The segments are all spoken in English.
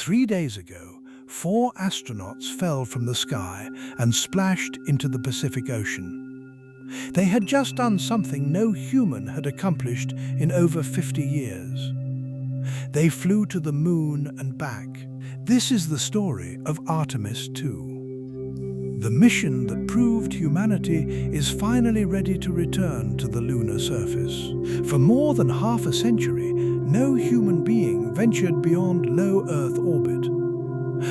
3 days ago, 4 astronauts fell from the sky and splashed into the Pacific Ocean. They had just done something no human had accomplished in over 50 years. They flew to the moon and back. This is the story of Artemis II. The mission that proved humanity is finally ready to return to the lunar surface. For more than half a century, no human being ventured beyond low Earth orbit.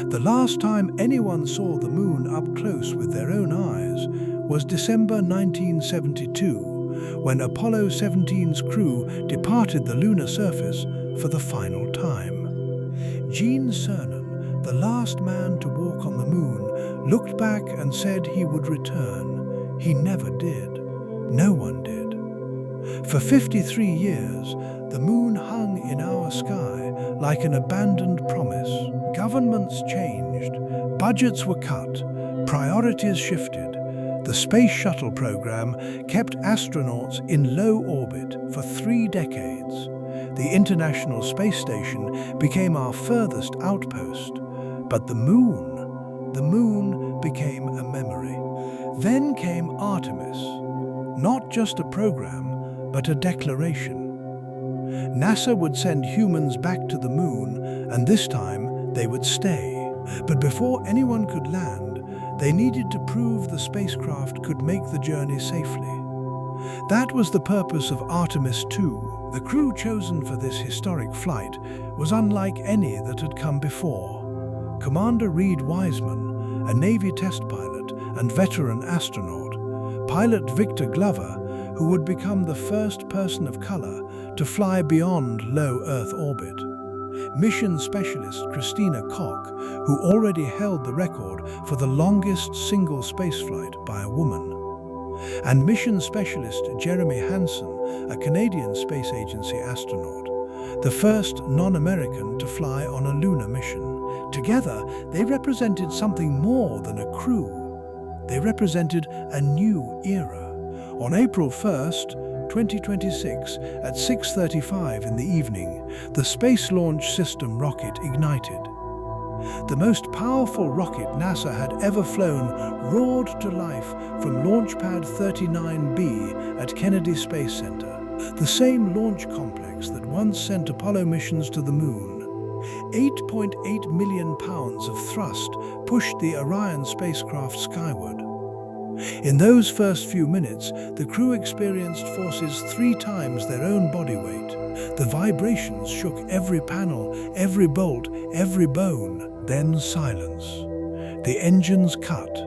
The last time anyone saw the moon up close with their own eyes was December 1972, when Apollo 17's crew departed the lunar surface for the final time. Gene Cernan, the last man to walk on the moon, looked back and said he would return. He never did. No one did. For 53 years, the moon hung in our sky like an abandoned promise. Governments changed, budgets were cut, priorities shifted. The Space Shuttle program kept astronauts in low orbit for 3 decades. The International Space Station became our furthest outpost, but the moon became a memory. Then came Artemis, not just a program, but a declaration. NASA would send humans back to the moon, and this time they would stay. But before anyone could land, they needed to prove the spacecraft could make the journey safely. That was the purpose of Artemis II. The crew chosen for this historic flight was unlike any that had come before. Commander Reed Wiseman, a Navy test pilot and veteran astronaut, pilot Victor Glover, who would become the first person of color to fly beyond low Earth orbit, mission specialist Christina Koch, who already held the record for the longest single spaceflight by a woman, and mission specialist Jeremy Hansen, a Canadian Space Agency astronaut, the first non-American to fly on a lunar mission. Together, they represented something more than a crew. They represented a new era. On April 1st, 2026, at 6:35 in the evening, the Space Launch System rocket ignited. The most powerful rocket NASA had ever flown roared to life from Launch Pad 39B at Kennedy Space Center, the same launch complex that once sent Apollo missions to the moon. 8.8 million pounds of thrust pushed the Orion spacecraft skyward. In those first few minutes, the crew experienced forces 3 times their own body weight. The vibrations shook every panel, every bolt, every bone. Then silence. The engines cut,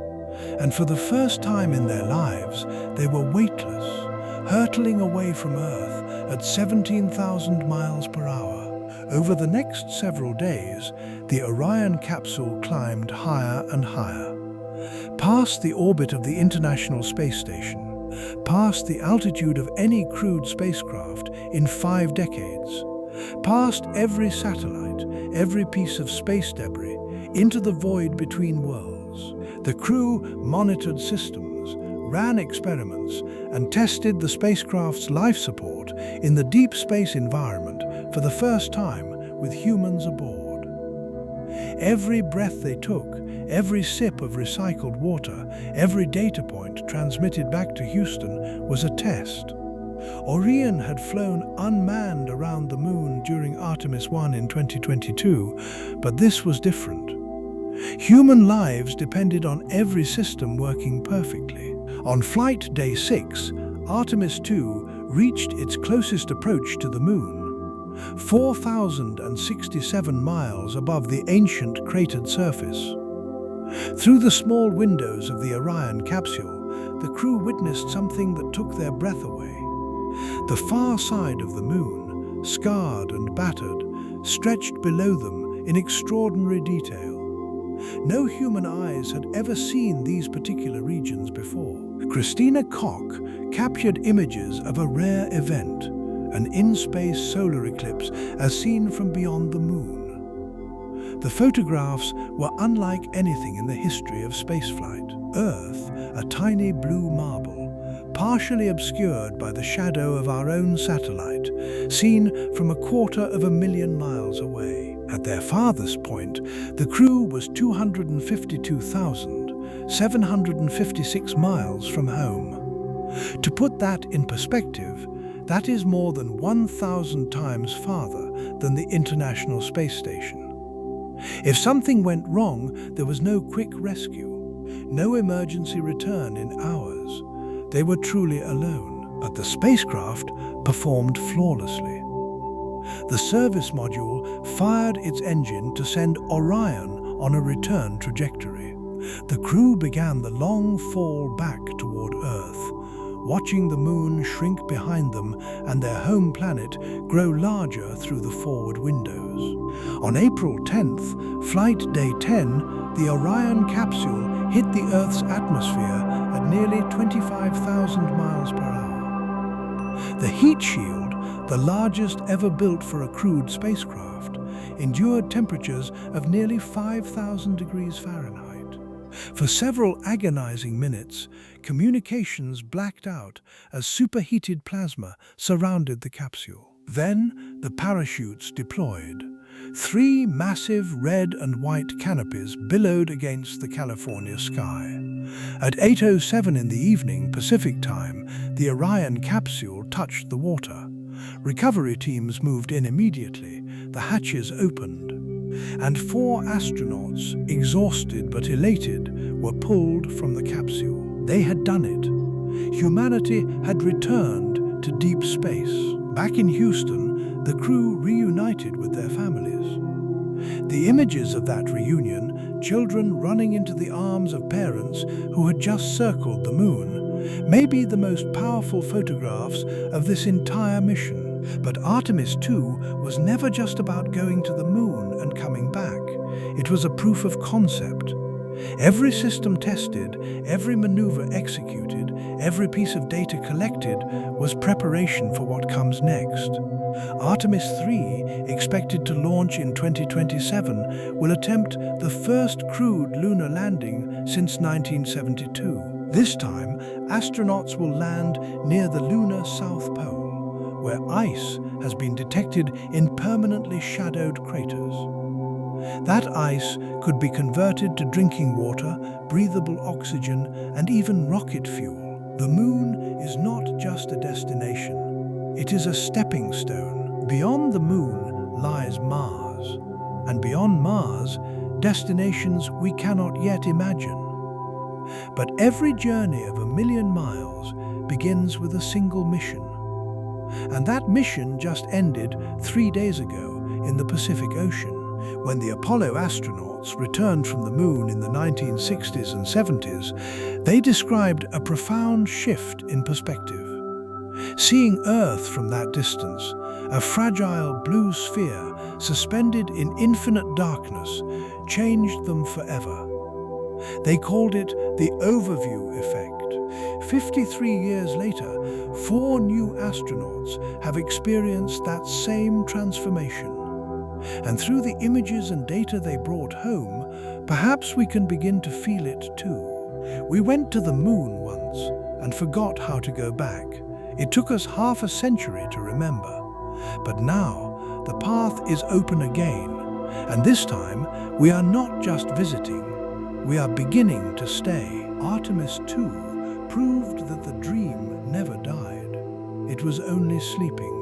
and for the first time in their lives, they were weightless, hurtling away from Earth at 17,000 miles per hour. Over the next several days, the Orion capsule climbed higher and higher, past the orbit of the International Space Station, past the altitude of any crewed spacecraft in 5 decades, past every satellite, every piece of space debris, into the void between worlds. The crew monitored systems, ran experiments, and tested the spacecraft's life support in the deep space environment for the first time with humans aboard. Every breath they took, every sip of recycled water, every data point transmitted back to Houston was a test. Orion had flown unmanned around the moon during Artemis I in 2022, but this was different. Human lives depended on every system working perfectly. On flight day 6, Artemis II reached its closest approach to the moon, 4,067 miles above the ancient cratered surface. Through the small windows of the Orion capsule, the crew witnessed something that took their breath away. The far side of the moon, scarred and battered, stretched below them in extraordinary detail. No human eyes had ever seen these particular regions before. Christina Koch captured images of a rare event, an in-space solar eclipse as seen from beyond the moon. The photographs were unlike anything in the history of spaceflight. Earth, a tiny blue marble, partially obscured by the shadow of our own satellite, seen from 250,000 miles away. At their farthest point, the crew was 252,756 miles from home. To put that in perspective, that is more than 1,000 times farther than the International Space Station. If something went wrong, there was no quick rescue, no emergency return in hours. They were truly alone, but the spacecraft performed flawlessly. The service module fired its engine to send Orion on a return trajectory. The crew began the long fall back toward Earth, watching the moon shrink behind them and their home planet grow larger through the forward windows. On April 10th, Flight Day 10, the Orion capsule hit the Earth's atmosphere at nearly 25,000 miles per hour. The heat shield, the largest ever built for a crewed spacecraft, endured temperatures of nearly 5,000 degrees Fahrenheit. For several agonizing minutes, communications blacked out as superheated plasma surrounded the capsule. Then the parachutes deployed. 3 massive red and white canopies billowed against the California sky. At 8:07 in the evening Pacific time, the Orion capsule touched the water. Recovery teams moved in immediately. The hatches opened, and 4 astronauts, exhausted but elated, were pulled from the capsule. They had done it. Humanity had returned to deep space. Back in Houston, the crew reunited with their families. The images of that reunion, children running into the arms of parents who had just circled the moon, may be the most powerful photographs of this entire mission. But Artemis II was never just about going to the moon and coming back. It was a proof of concept. Every system tested, every maneuver executed, every piece of data collected was preparation for what comes next. Artemis III, expected to launch in 2027, will attempt the first crewed lunar landing since 1972. This time, astronauts will land near the lunar South Pole, where ice has been detected in permanently shadowed craters. That ice could be converted to drinking water, breathable oxygen, and even rocket fuel. The moon is not just a destination. It is a stepping stone. Beyond the moon lies Mars, and beyond Mars, destinations we cannot yet imagine. But every journey of 1,000,000 miles begins with a single mission. And that mission just ended 3 days ago in the Pacific Ocean. When the Apollo astronauts returned from the moon in the 1960s and 70s, they described a profound shift in perspective. Seeing Earth from that distance, a fragile blue sphere suspended in infinite darkness, changed them forever. They called it the overview effect. 53 years later, 4 new astronauts have experienced that same transformation. And through the images and data they brought home, perhaps we can begin to feel it too. We went to the moon once and forgot how to go back. It took us half a century to remember. But now, the path is open again. And this time, we are not just visiting, we are beginning to stay. Artemis II proved that the dream never died. It was only sleeping.